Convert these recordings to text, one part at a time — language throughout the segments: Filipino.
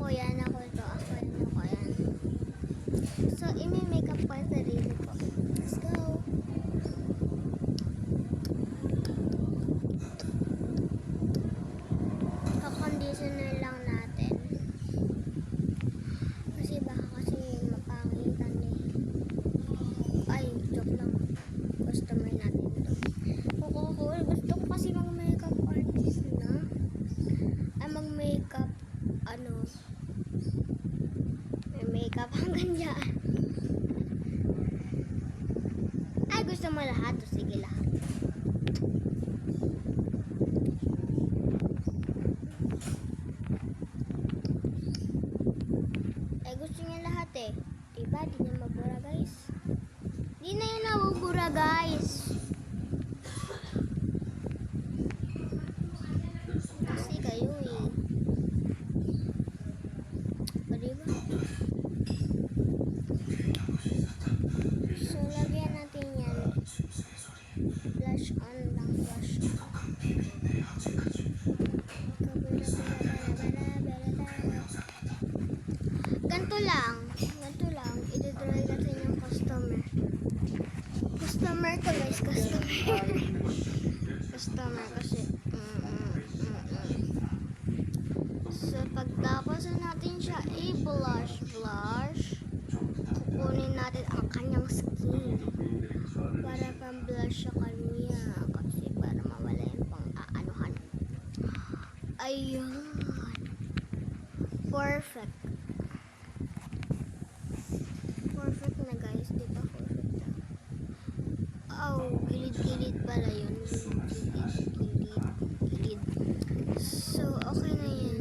yan, ako ito, ako yan. So, imi-makeup ko yung sarili ko. Let's go! Kakonditioner lang natin. Kasi baka kasi mapangitan eh. Ay, joke lang. Customer natin ito. Gusto ko kasi mag-makeup artist na. Ay, mag-makeup, may makeup hanggang dyan. Ay, gusto mo lahat? O, sige lahat. Ay, gusto niya lahat eh. Diba? Di na mabura guys. Di na yun nabubura guys. Kasi kayo eh. O, diba? So, lagyan natin yan. Flash on lang, flash on. Ganto lang. Idodrawing natin yung customer. Customer ko guys, customer. Customer kasi. So, pagtapos natin siya i-blush, kukunin natin ang kanyang skin. Para pang-blush sa kanya. Kasi para mawala yung pang-aanuhan. Ayun. Perfect. Perfect na guys. Diba perfect na? Oh, gilid-gilid pala yun. Gilid. So, okay na yan.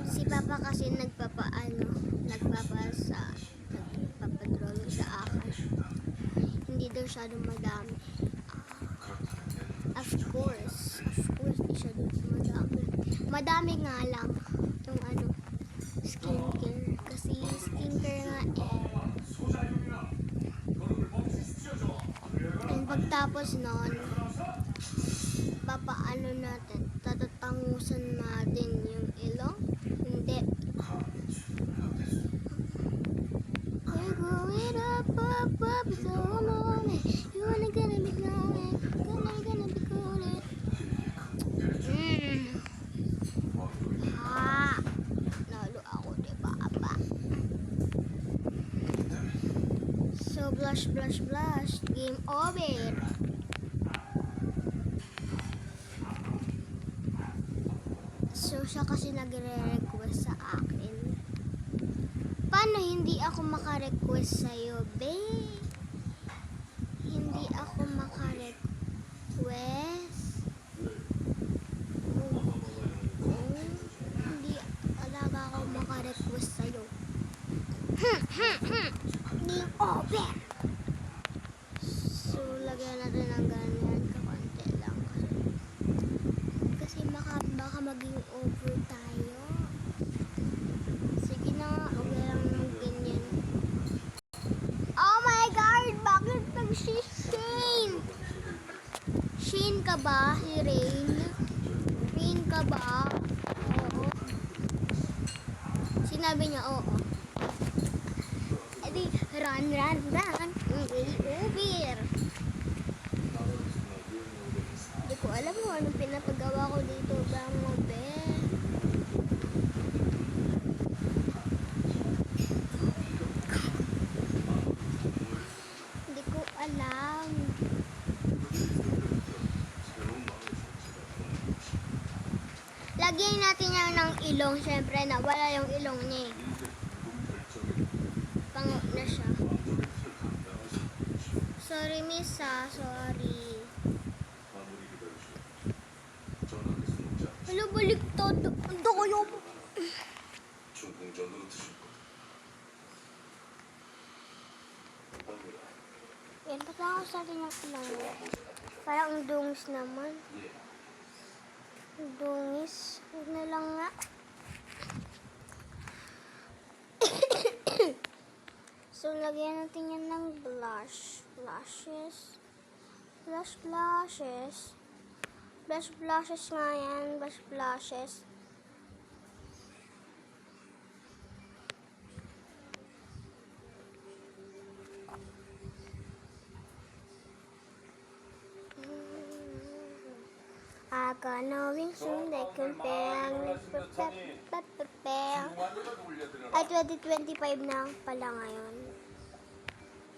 Si Papa kasi nagpapadrawing sa akin. Hindi daw siya madami. Of course, di siya madami. Madami nga lang yung skincare. Kasi skincare nga And pagtapos nun, tatatangusan natin yung ilong. Hindi. We're going up, so morning. You wanna gonna be going, gonna be going. Nalo ako, diba, aba? So, blush. Game over. So, siya kasi nagre-request sa akin. Paano hindi ako maka-request sa'yo, babe? Hindi ako maka-request. Hindi talaga ako maka-request sa'yo. Game over. So, lagyan natin ng ganyan. Kakunti lang. Kasi baka maging over tayo. Sige na nga. Huwag lang ng ganyan. Oh my God! Bakit nag-Shane? Shane ka ba? Si Rain? Rain ka ba? Oo. Sinabi niya oo. Edi, run. Over. Hindi ko alam mo anong pinapagawa ko dito. Bango, be. Hindi ko alam. Lagyan natin yan ng ilong. Siyempre, nawala yung ilong niya eh. Pango na siya. Sorry, miss sorry. Hello, baliktad. Ando kayo. Yan, patawag sa atin yung ilong. Parang dungis naman. Dungis. Huwag na lang nga. So, lagyan natin yan ng blush. Blushes. Blush blushes nga yan. Blush blushes. Knowing soon they compare. Ay, 2025 na pala ngayon.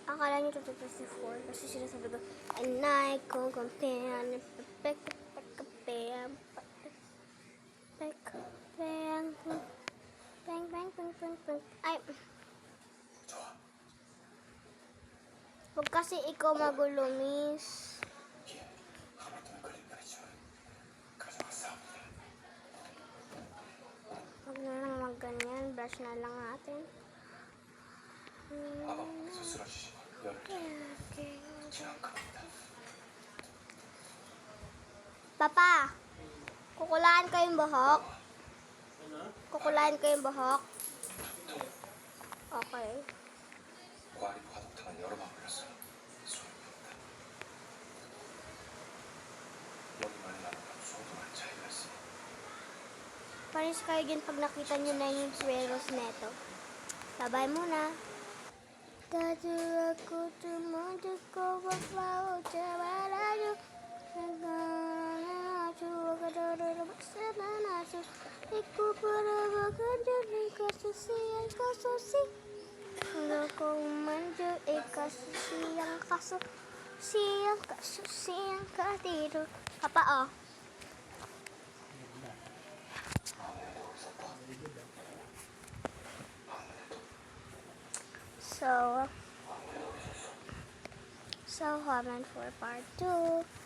Akala nyo 2024 kasi sinasabi ko, and I can compare. Ay, huwag kasi ikaw magulo, miss. Huwag na lang magganyan. Brush na lang natin. Papa, kukulaan ko yung buhok. Kukulaan ko yung buhok. Okay. Paris kayo din pag nakita nyo na yung sweros neto. Sabay muna. Dadu aku tumunjuk ko bawa jawarayo. Iku berbakadari kasusian kasusi. Aku manju ikasusian kasusian kasusian katidu. Apa oh? So comment for part 2.